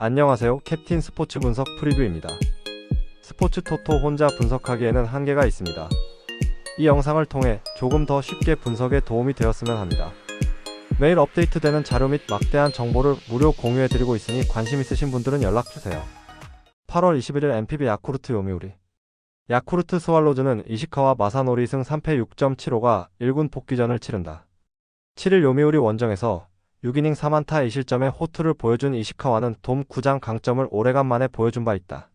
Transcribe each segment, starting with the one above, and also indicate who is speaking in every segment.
Speaker 1: 안녕하세요. 캡틴 스포츠 분석 프리뷰입니다. 스포츠 토토 혼자 분석하기에는 한계가 있습니다. 이 영상을 통해 조금 더 쉽게 분석에 도움이 되었으면 합니다. 매일 업데이트되는 자료 및 막대한 정보를 무료 공유해드리고 있으니 관심 있으신 분들은 연락주세요. 8월 21일 NPB 야쿠르트 요미우리 야쿠르트 스왈로즈는 이시카와 마사노리 승 3패 6.75가 1군 복귀전을 치른다. 7일 요미우리 원정에서 6이닝 4안타 2실점의 호투를 보여준 이시카와는 돔 구장 강점을 오래간만에 보여준 바 있다.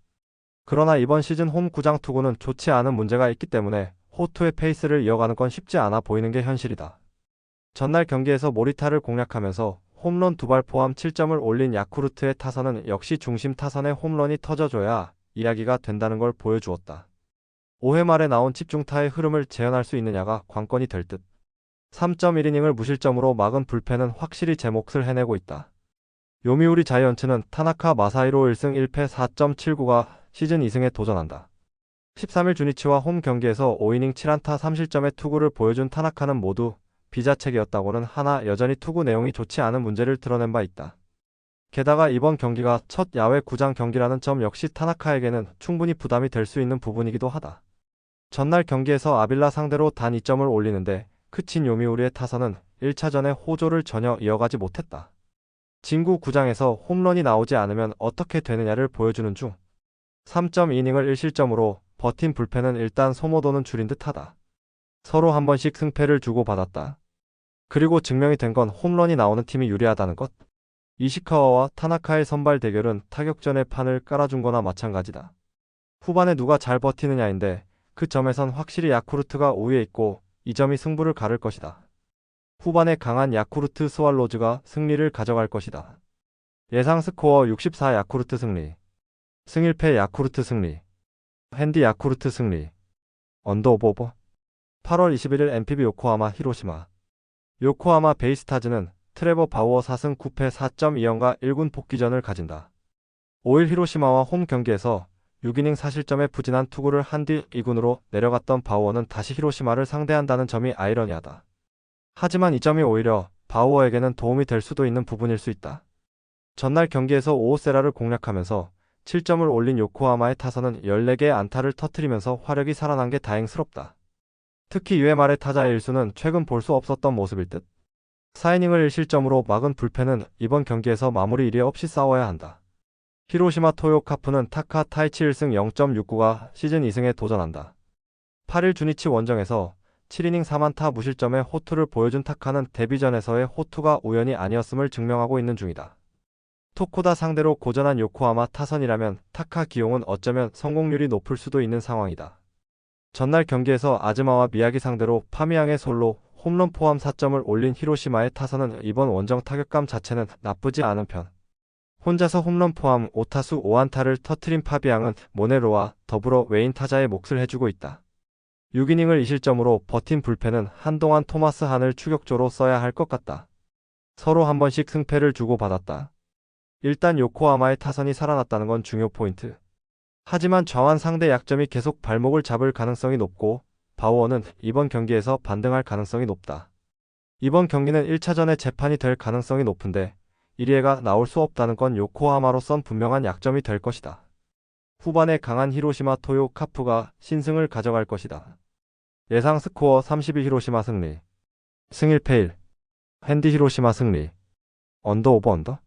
Speaker 1: 그러나 이번 시즌 홈 구장 투구는 좋지 않은 문제가 있기 때문에 호투의 페이스를 이어가는 건 쉽지 않아 보이는 게 현실이다. 전날 경기에서 모리타를 공략하면서 홈런 2발 포함 7점을 올린 야쿠르트의 타선은 역시 중심 타선에 홈런이 터져줘야 이야기가 된다는 걸 보여주었다. 5회 말에 나온 집중타의 흐름을 재현할 수 있느냐가 관건이 될 듯. 3.1이닝을 무실점으로 막은 불펜은 확실히 제 몫을 해내고 있다. 요미우리 자이언츠는 타나카 마사히로 1승 1패 4.79가 시즌 2승에 도전한다. 13일 주니치와 홈 경기에서 5이닝 7안타 3실점의 투구를 보여준 타나카는 모두 비자책이었다고는 하나 여전히 투구 내용이 좋지 않은 문제를 드러낸 바 있다. 게다가 이번 경기가 첫 야외 구장 경기라는 점 역시 타나카에게는 충분히 부담이 될 수 있는 부분이기도 하다. 전날 경기에서 아빌라 상대로 단 2점을 올리는데 그친 요미우리의 타선은 1차전에 호조를 전혀 이어가지 못했다. 진구 구장에서 홈런이 나오지 않으면 어떻게 되느냐를 보여주는 중 3.2이닝을 1실점으로 버틴 불펜은 일단 소모도는 줄인 듯하다. 서로 한 번씩 승패를 주고받았다. 그리고 증명이 된 건 홈런이 나오는 팀이 유리하다는 것. 이시카와와 타나카의 선발 대결은 타격전의 판을 깔아준 거나 마찬가지다. 후반에 누가 잘 버티느냐인데 그 점에선 확실히 야쿠르트가 우위에 있고 이 점이 승부를 가를 것이다. 후반에 강한 야쿠르트 스왈로즈가 승리를 가져갈 것이다. 예상 스코어 64 야쿠르트 승리. 승 1패 야쿠르트 승리. 핸디 야쿠르트 승리. 언더 오버. 8월 21일 NPB 요코하마 히로시마. 요코하마 베이스타즈는 트레버 바우어 4승 9패 4.2연과 1군 복귀전을 가진다. 5일 히로시마와 홈 경기에서 6이닝 4실점의 부진한 투구를 한 뒤 2군으로 내려갔던 바우어는 다시 히로시마를 상대한다는 점이 아이러니하다. 하지만 이 점이 오히려 바우어에게는 도움이 될 수도 있는 부분일 수 있다. 전날 경기에서 오오세라를 공략하면서 7점을 올린 요코하마의 타선은 14개의 안타를 터뜨리면서 화력이 살아난 게 다행스럽다. 특히 2회 말의 타자 1수는 최근 볼 수 없었던 모습일 듯. 4이닝을 1실점으로 막은 불펜은 이번 경기에서 마무리 일이 없이 싸워야 한다. 히로시마 토요 카프는 타카 타이치 1승 0.69가 시즌 2승에 도전한다. 8일 주니치 원정에서 7이닝 3안타 무실점의 호투를 보여준 타카는 데뷔전에서의 호투가 우연이 아니었음을 증명하고 있는 중이다. 토코다 상대로 고전한 요코하마 타선이라면 타카 기용은 어쩌면 성공률이 높을 수도 있는 상황이다. 전날 경기에서 아즈마와 미야기 상대로 파미양의 솔로 홈런 포함 4점을 올린 히로시마의 타선은 이번 원정 타격감 자체는 나쁘지 않은 편. 혼자서 홈런 포함 5타수 5안타를 터트린 파비앙은 모네로와 더불어 외인 타자의 몫을 해주고 있다. 6이닝을 2실점으로 버틴 불펜은 한동안 토마스 한을 추격조로 써야 할 것 같다. 서로 한 번씩 승패를 주고받았다. 일단 요코하마의 타선이 살아났다는 건 중요 포인트. 하지만 좌완 상대 약점이 계속 발목을 잡을 가능성이 높고 바우어는 이번 경기에서 반등할 가능성이 높다. 이번 경기는 1차전의 재판이 될 가능성이 높은데 1위가 나올 수 없다는 건 요코하마로선 분명한 약점이 될 것이다. 후반에 강한 히로시마 토요 카프가 신승을 가져갈 것이다. 예상 스코어 32 히로시마 승리. 승 1패 1. 핸디 히로시마 승리. 언더 오버 언더.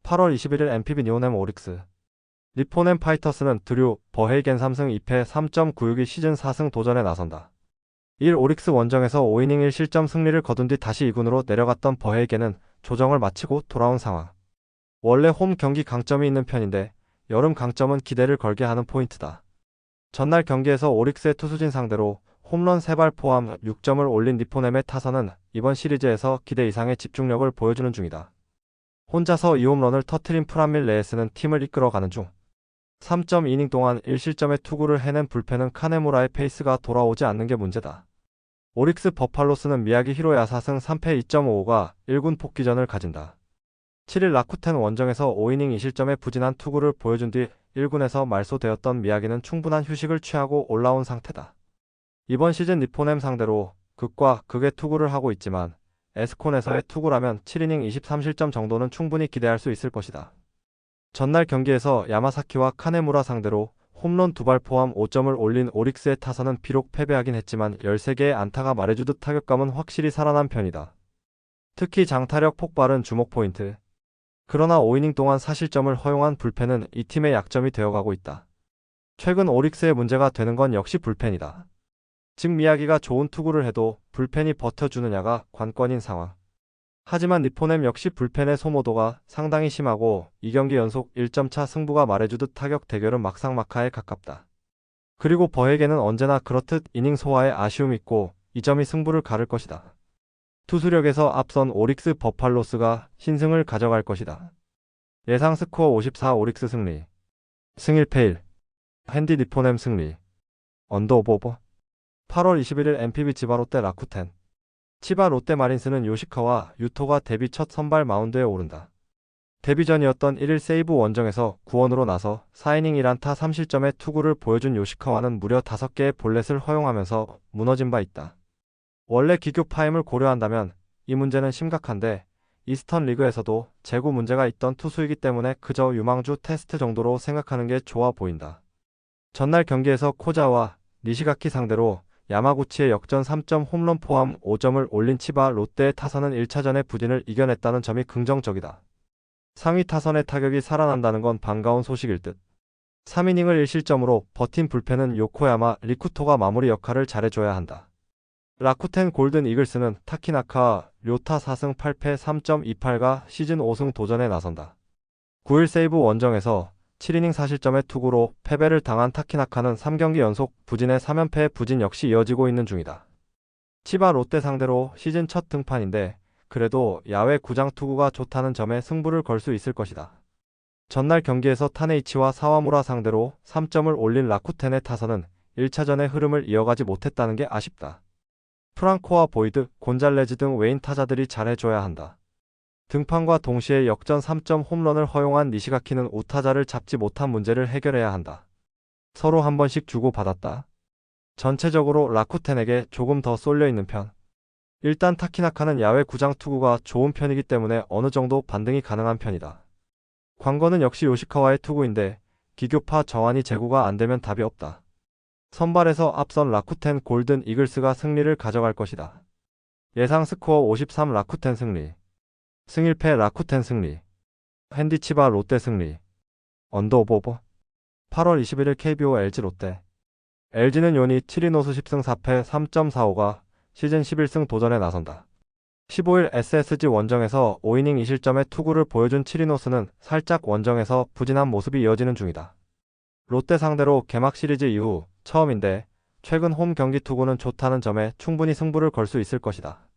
Speaker 1: 8월 21일 NPB 니오넴 오릭스. 리포넴 파이터스는 드류 버헤이겐 3승 2패 3.96이 시즌 4승 도전에 나선다. 1 오릭스 원정에서 5이닝 1실점 승리를 거둔 뒤 다시 2군으로 내려갔던 버헤이겐은 조정을 마치고 돌아온 상황. 원래 홈 경기 강점이 있는 편인데 여름 강점은 기대를 걸게 하는 포인트다. 전날 경기에서 오릭스의 투수진 상대로 홈런 3발 포함 6점을 올린 리포넴의 타선은 이번 시리즈에서 기대 이상의 집중력을 보여주는 중이다. 혼자서 2홈런을 터트린 프란밀 레에스는 팀을 이끌어가는 중. 3.2이닝 동안 1실점의 투구를 해낸 불펜은 카네무라의 페이스가 돌아오지 않는 게 문제다. 오릭스 버팔로스는 미야기 히로야 4승 3패 2.55가 1군 복귀전을 가진다. 7일 라쿠텐 원정에서 5이닝 2실점의 부진한 투구를 보여준 뒤 1군에서 말소되었던 미야기는 충분한 휴식을 취하고 올라온 상태다. 이번 시즌 리포넴 상대로 극과 극의 투구를 하고 있지만 에스콘에서의 투구라면 7이닝 23실점 정도는 충분히 기대할 수 있을 것이다. 전날 경기에서 야마사키와 카네무라 상대로 홈런 2발 포함 5점을 올린 오릭스의 타선은 비록 패배하긴 했지만 13개의 안타가 말해주듯 타격감은 확실히 살아난 편이다. 특히 장타력 폭발은 주목 포인트. 그러나 5이닝 동안 사실점을 허용한 불펜은 이 팀의 약점이 되어가고 있다. 최근 오릭스의 문제가 되는 건 역시 불펜이다. 즉 미야기가 좋은 투구를 해도 불펜이 버텨주느냐가 관건인 상황. 하지만 니포넴 역시 불펜의 소모도가 상당히 심하고 2경기 연속 1점 차 승부가 말해주듯 타격 대결은 막상막하에 가깝다. 그리고 버에게는 언제나 그렇듯 이닝 소화에 아쉬움이 있고 이 점이 승부를 가를 것이다. 투수력에서 앞선 오릭스 버팔로스가 신승을 가져갈 것이다. 예상 스코어 54 오릭스 승리. 승 1패 1. 핸디 니포넴 승리. 언더 오버. 8월 21일 NPB 지바 롯데 라쿠텐. 치바 롯데 마린스는 요시카와 유토가 데뷔 첫 선발 마운드에 오른다. 데뷔 전이었던 1일 세이브 원정에서 구원으로 나서 4이닝 1안타 3실점의 투구를 보여준 요시카와는 무려 5개의 볼넷을 허용하면서 무너진 바 있다. 원래 기교 파임을 고려한다면 이 문제는 심각한데 이스턴 리그에서도 재구 문제가 있던 투수이기 때문에 그저 유망주 테스트 정도로 생각하는 게 좋아 보인다. 전날 경기에서 코자와 니시가키 상대로 야마구치의 역전 3점 홈런 포함 5점을 올린 치바 롯데의 타선은 1차전의 부진을 이겨냈다는 점이 긍정적이다. 상위 타선의 타격이 살아난다는 건 반가운 소식일 듯. 3이닝을 1실점으로 버틴 불펜은 요코야마 리쿠토가 마무리 역할을 잘해줘야 한다. 라쿠텐 골든 이글스는 타키나카 료타 4승 8패 3.28가 시즌 5승 도전에 나선다. 9일 세이브 원정에서 7이닝 4실점의 투구로 패배를 당한 타키나카는 3경기 연속 부진의 3연패의 부진 역시 이어지고 있는 중이다. 치바 롯데 상대로 시즌 첫 등판인데 그래도 야외 구장 투구가 좋다는 점에 승부를 걸 수 있을 것이다. 전날 경기에서 타네이치와 사와무라 상대로 3점을 올린 라쿠텐의 타선은 1차전의 흐름을 이어가지 못했다는 게 아쉽다. 프랑코와 보이드, 곤잘레즈 등 외인 타자들이 잘해줘야 한다. 등판과 동시에 역전 3점 홈런을 허용한 니시가키는 우타자를 잡지 못한 문제를 해결해야 한다. 서로 한 번씩 주고받았다. 전체적으로 라쿠텐에게 조금 더 쏠려있는 편. 일단 타키나카는 야외 구장 투구가 좋은 편이기 때문에 어느 정도 반등이 가능한 편이다. 관건은 역시 요시카와의 투구인데 기교파 정환이 제구가 안되면 답이 없다. 선발에서 앞선 라쿠텐 골든 이글스가 승리를 가져갈 것이다. 예상 스코어 53 라쿠텐 승리. 승 1패 라쿠텐 승리. 핸디 치바 롯데 승리. 언더 오버. 8월 21일 KBO LG 롯데. LG는 요니 7인 호수 10승 4패 3.45가 시즌 11승 도전에 나선다. 15일 SSG 원정에서 5이닝 2실점의 투구를 보여준 7인 호수는 살짝 원정에서 부진한 모습이 이어지는 중이다. 롯데 상대로 개막 시리즈 이후 처음인데 최근 홈 경기 투구는 좋다는 점에 충분히 승부를 걸 수 있을 것이다.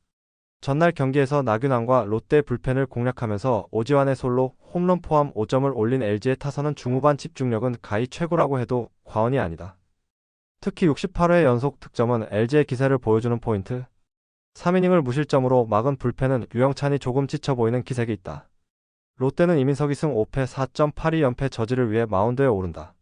Speaker 1: 전날 경기에서 나균환과 롯데 불펜을 공략하면서 오지환의 솔로 홈런 포함 5점을 올린 LG의 타선은 중후반 집중력은 가히 최고라고 해도 과언이 아니다. 특히 68회 연속 득점은 LG의 기세를 보여주는 포인트. 3이닝을 무실점으로 막은 불펜은 유영찬이 조금 지쳐 보이는 기색이 있다. 롯데는 이민석이 승 5패 4.82 연패 저지를 위해 마운드에 오른다.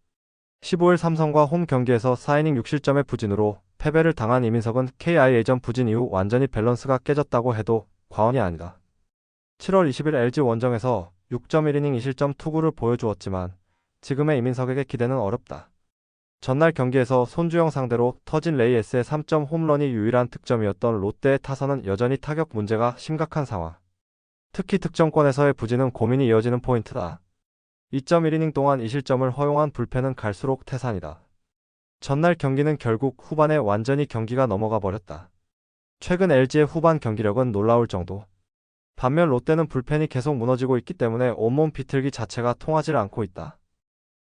Speaker 1: 15일 삼성과 홈 경기에서 4이닝 6실점의 부진으로 패배를 당한 이민석은 KIA전 부진 이후 완전히 밸런스가 깨졌다고 해도 과언이 아니다. 7월 20일 LG 원정에서 6.1이닝 2실점 투구를 보여주었지만 지금의 이민석에게 기대는 어렵다. 전날 경기에서 손주영 상대로 터진 레이에스의 3점 홈런이 유일한 득점이었던 롯데의 타선은 여전히 타격 문제가 심각한 상황. 특히 득점권에서의 부진은 고민이 이어지는 포인트다. 2.1이닝 동안 2실점을 허용한 불펜은 갈수록 태산이다. 전날 경기는 결국 후반에 완전히 경기가 넘어가 버렸다. 최근 LG의 후반 경기력은 놀라울 정도. 반면 롯데는 불펜이 계속 무너지고 있기 때문에 온몸 비틀기 자체가 통하지 않고 있다.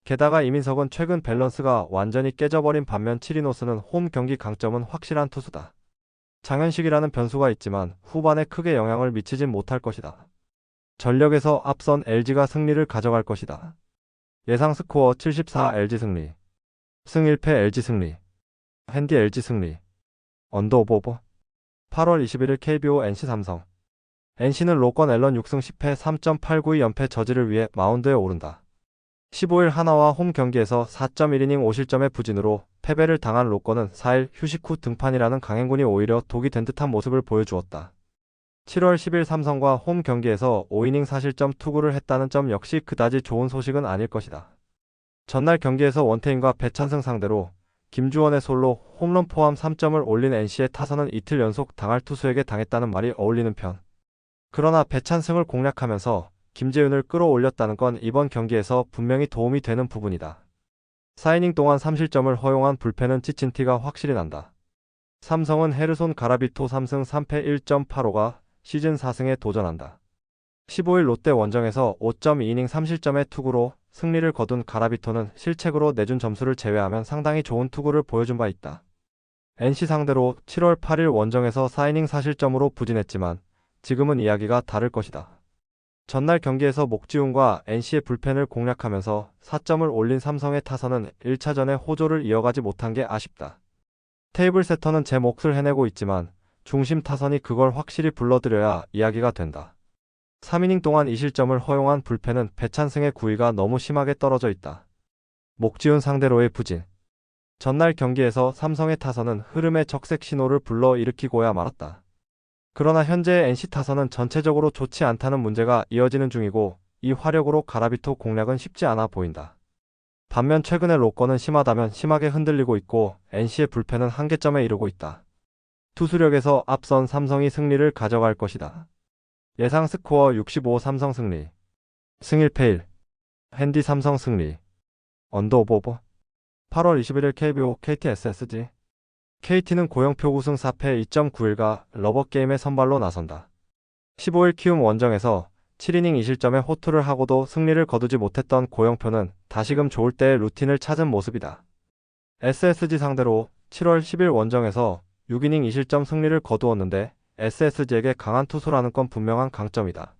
Speaker 1: 게다가 이민석은 최근 밸런스가 완전히 깨져버린 반면 7인호스는 홈 경기 강점은 확실한 투수다. 장현식이라는 변수가 있지만 후반에 크게 영향을 미치진 못할 것이다. 전력에서 앞선 LG가 승리를 가져갈 것이다. 예상 스코어 74 LG 승리. 승 1패 LG 승리. 핸디 LG 승리. 언더 오버. 8월 21일 KBO NC 삼성. NC는 로건 앨런 6승 10패 3.892 연패 저지를 위해 마운드에 오른다. 15일 하나와 홈 경기에서 4.1이닝 5실점의 부진으로 패배를 당한 로건은 4일 휴식 후 등판이라는 강행군이 오히려 독이 된 듯한 모습을 보여주었다. 7월 10일 삼성과 홈 경기에서 5이닝 사실점 투구를 했다는 점 역시 그다지 좋은 소식은 아닐 것이다. 전날 경기에서 원태인과 배찬승 상대로 김주원의 솔로 홈런 포함 3점을 올린 NC의 타선은 이틀 연속 당할 투수에게 당했다는 말이 어울리는 편. 그러나 배찬승을 공략하면서 김재윤을 끌어올렸다는 건 이번 경기에서 분명히 도움이 되는 부분이다. 4이닝 동안 3실점을 허용한 불펜은 지친 티가 확실히 난다. 삼성은 헤르손 가라비토 3승 3패 1.85가 시즌 4승에 도전한다. 15일 롯데 원정에서 5.2이닝 3실점의 투구로 승리를 거둔 가라비토는 실책으로 내준 점수를 제외하면 상당히 좋은 투구를 보여준 바 있다. NC 상대로 7월 8일 원정에서 4이닝 4실점으로 부진했지만 지금은 이야기가 다를 것이다. 전날 경기에서 목지훈과 NC의 불펜을 공략하면서 4점을 올린 삼성의 타선은 1차전에 호조를 이어가지 못한 게 아쉽다. 테이블 세터는 제 몫을 해내고 있지만 중심 타선이 그걸 확실히 불러들여야 이야기가 된다. 3이닝 동안 2실점을 허용한 불펜은 배찬승의 구위가 너무 심하게 떨어져 있다. 목지훈 상대로의 부진. 전날 경기에서 삼성의 타선은 흐름의 적색 신호를 불러 일으키고야 말았다. 그러나 현재의 NC 타선은 전체적으로 좋지 않다는 문제가 이어지는 중이고 이 화력으로 가라비토 공략은 쉽지 않아 보인다. 반면 최근의 로건은 심하다면 심하게 흔들리고 있고 NC의 불펜은 한계점에 이르고 있다. 투수력에서 앞선 삼성이 승리를 가져갈 것이다. 예상 스코어 65 삼성 승리. 승 1패 1. 핸디 삼성 승리. 언더 오버. 8월 21일 KBO KT SSG. KT는 고영표 우승 4패 2.91가 러버게임에 선발로 나선다. 15일 키움 원정에서 7이닝 2실점의 호투를 하고도 승리를 거두지 못했던 고영표는 다시금 좋을 때의 루틴을 찾은 모습이다. SSG 상대로 7월 10일 원정에서 6이닝 2실점 승리를 거두었는데 SSG에게 강한 투수라는 건 분명한 강점이다.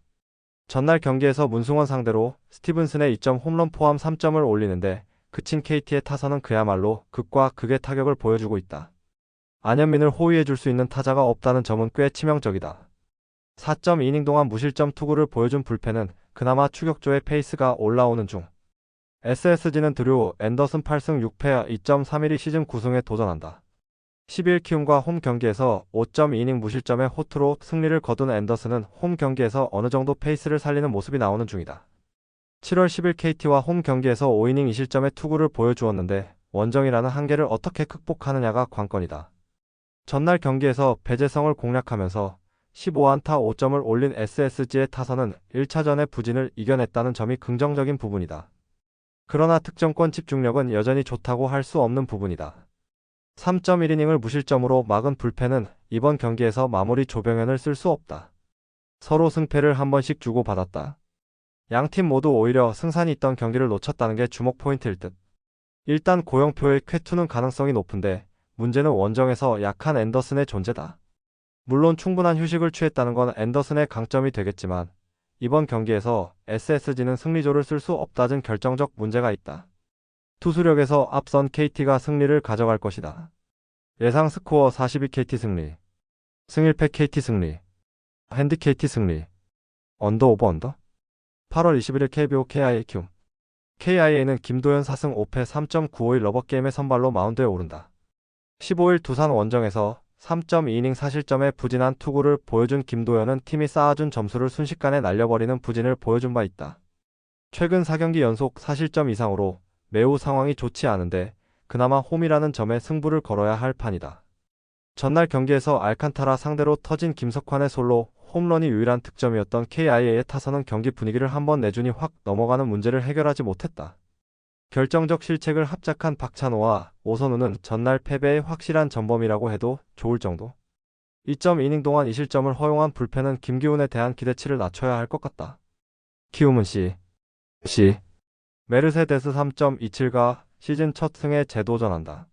Speaker 1: 전날 경기에서 문승원 상대로 스티븐슨의 2점 홈런 포함 3점을 올리는데 그친 KT의 타선은 그야말로 극과 극의 타격을 보여주고 있다. 안현민을 호위해줄 수 있는 타자가 없다는 점은 꽤 치명적이다. 4.2이닝 동안 무실점 투구를 보여준 불펜은 그나마 추격조의 페이스가 올라오는 중. SSG는 드류 앤더슨 8승 6패 2.31이 시즌 9승에 도전한다. 12일 키움과 홈 경기에서 5.2이닝 무실점의 호투로 승리를 거둔 앤더슨은 홈 경기에서 어느 정도 페이스를 살리는 모습이 나오는 중이다. 7월 10일 KT와 홈 경기에서 5이닝 2실점의 투구를 보여주었는데 원정이라는 한계를 어떻게 극복하느냐가 관건이다. 전날 경기에서 배재성을 공략하면서 15안타 5점을 올린 SSG의 타선은 1차전의 부진을 이겨냈다는 점이 긍정적인 부분이다. 그러나 득점권 집중력은 여전히 좋다고 할 수 없는 부분이다. 3.1이닝을 무실점으로 막은 불펜은 이번 경기에서 마무리 조병현을 쓸 수 없다. 서로 승패를 한 번씩 주고받았다. 양팀 모두 오히려 승산이 있던 경기를 놓쳤다는 게 주목 포인트일 듯. 일단 고영표의 쾌투는 가능성이 높은데 문제는 원정에서 약한 앤더슨의 존재다. 물론 충분한 휴식을 취했다는 건 앤더슨의 강점이 되겠지만 이번 경기에서 SSG는 승리조를 쓸 수 없다는 결정적 문제가 있다. 투수력에서 앞선 KT가 승리를 가져갈 것이다. 예상 스코어 42 KT 승리. 승 1패 KT 승리. 핸디 KT 승리. 언더 오버 언더. 8월 21일 KBO KIA 키움. KIA는 김도현 4승 5패 3.951 러버게임의 선발로 마운드에 오른다. 15일 두산 원정에서 3.2이닝 4실점의 부진한 투구를 보여준 김도현은 팀이 쌓아준 점수를 순식간에 날려버리는 부진을 보여준 바 있다. 최근 4경기 연속 4실점 이상으로 매우 상황이 좋지 않은데 그나마 홈이라는 점에 승부를 걸어야 할 판이다. 전날 경기에서 알칸타라 상대로 터진 김석환의 솔로 홈런이 유일한 득점이었던 KIA의 타선은 경기 분위기를 한번 내주니 확 넘어가는 문제를 해결하지 못했다. 결정적 실책을 합작한 박찬호와 오선우는 전날 패배의 확실한 전범이라고 해도 좋을 정도. 2.2이닝 동안 2실점을 허용한 불펜은 김기훈에 대한 기대치를 낮춰야 할 것 같다. 키움은 C. 메르세데스 3.27가 시즌 첫 승에 재도전한다.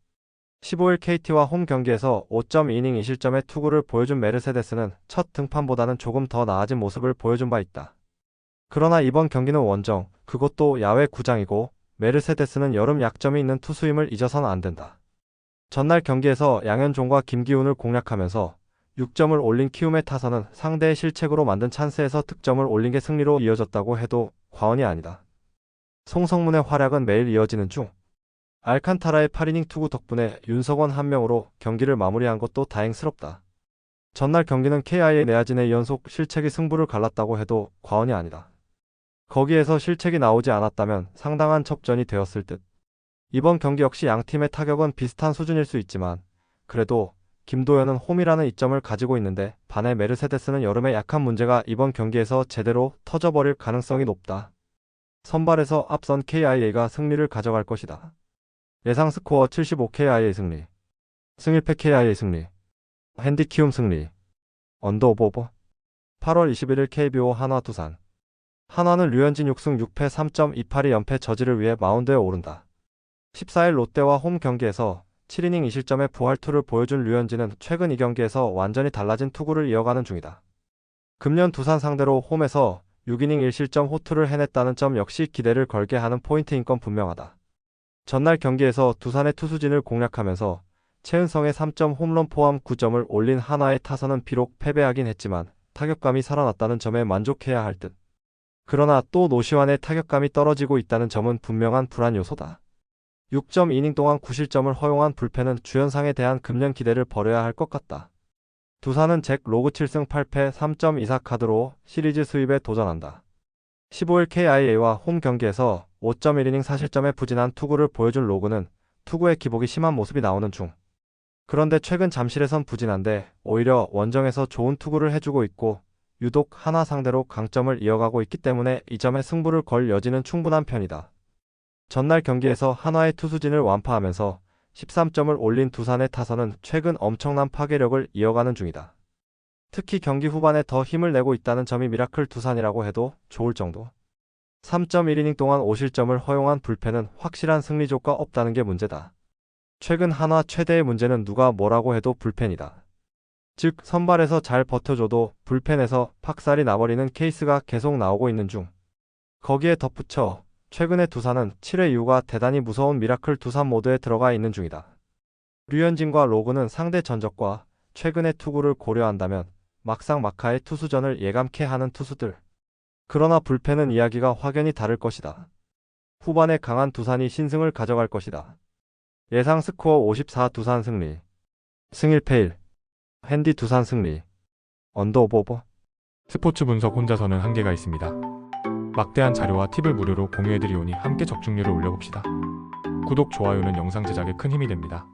Speaker 1: 15일 KT와 홈 경기에서 5.2이닝 2실점의 투구를 보여준 메르세데스는 첫 등판보다는 조금 더 나아진 모습을 보여준 바 있다. 그러나 이번 경기는 원정, 그것도 야외 구장이고 메르세데스는 여름 약점이 있는 투수임을 잊어서는 안 된다. 전날 경기에서 양현종과 김기훈을 공략하면서 6점을 올린 키움의 타선은 상대의 실책으로 만든 찬스에서 득점을 올린 게 승리로 이어졌다고 해도 과언이 아니다. 송성문의 활약은 매일 이어지는 중. 알칸타라의 8이닝 투구 덕분에 윤석원 한 명으로 경기를 마무리한 것도 다행스럽다. 전날 경기는 KIA 내야진의 연속 실책이 승부를 갈랐다고 해도 과언이 아니다. 거기에서 실책이 나오지 않았다면 상당한 접전이 되었을 듯. 이번 경기 역시 양팀의 타격은 비슷한 수준일 수 있지만 그래도 김도현은 홈이라는 이점을 가지고 있는데 반해 메르세데스는 여름에 약한 문제가 이번 경기에서 제대로 터져버릴 가능성이 높다. 선발에서 앞선 KIA가 승리를 가져갈 것이다. 예상 스코어 75 KIA 승리. 승일패 KIA 승리. 핸디 키움 승리. 언더 오버. 8월 21일 KBO 한화 두산. 한화는 류현진 6승 6패 3.28이 연패 저지를 위해 마운드에 오른다. 14일 롯데와 홈 경기에서 7이닝 2실점의 부활투를 보여준 류현진은 최근 2경기에서 완전히 달라진 투구를 이어가는 중이다. 금년 두산 상대로 홈에서 6이닝 1실점 호투를 해냈다는 점 역시 기대를 걸게 하는 포인트인 건 분명하다. 전날 경기에서 두산의 투수진을 공략하면서 최은성의 3점 홈런 포함 9점을 올린 한화의 타선은 비록 패배하긴 했지만 타격감이 살아났다는 점에 만족해야 할 듯. 그러나 또 노시환의 타격감이 떨어지고 있다는 점은 분명한 불안 요소다. 6.2이닝 동안 9실점을 허용한 불펜은 주연상에 대한 금년 기대를 버려야 할 것 같다. 두산은 잭 로그 7승 8패 3.24 카드로 시리즈 수입에 도전한다. 15일 KIA와 홈 경기에서 5.1이닝 4실점의 부진한 투구를 보여준 로그는 투구의 기복이 심한 모습이 나오는 중. 그런데 최근 잠실에선 부진한데 오히려 원정에서 좋은 투구를 해주고 있고 유독 한화 상대로 강점을 이어가고 있기 때문에 이 점에 승부를 걸 여지는 충분한 편이다. 전날 경기에서 한화의 투수진을 완파하면서 13점을 올린 두산의 타선은 최근 엄청난 파괴력을 이어가는 중이다. 특히 경기 후반에 더 힘을 내고 있다는 점이 미라클 두산이라고 해도 좋을 정도. 3.1이닝 동안 5실점을 허용한 불펜은 확실한 승리조가 없다는 게 문제다. 최근 한화 최대의 문제는 누가 뭐라고 해도 불펜이다. 즉 선발에서 잘 버텨줘도 불펜에서 팍살이 나버리는 케이스가 계속 나오고 있는 중. 거기에 덧붙여 최근에 두산은 7회 이후가 대단히 무서운 미라클 두산 모드에 들어가 있는 중이다. 류현진과 로그는 상대 전적과 최근의 투구를 고려한다면 막상 막하의 투수전을 예감케 하는 투수들. 그러나 불펜은 이야기가 확연히 다를 것이다. 후반에 강한 두산이 신승을 가져갈 것이다. 예상 스코어 54 두산 승리. 승일패 1. 핸디 두산 승리. 언더 오버.
Speaker 2: 스포츠 분석 혼자서는 한계가 있습니다. 막대한 자료와 팁을 무료로 공유해드리오니 함께 적중률을 올려봅시다. 구독, 좋아요는 영상 제작에 큰 힘이 됩니다.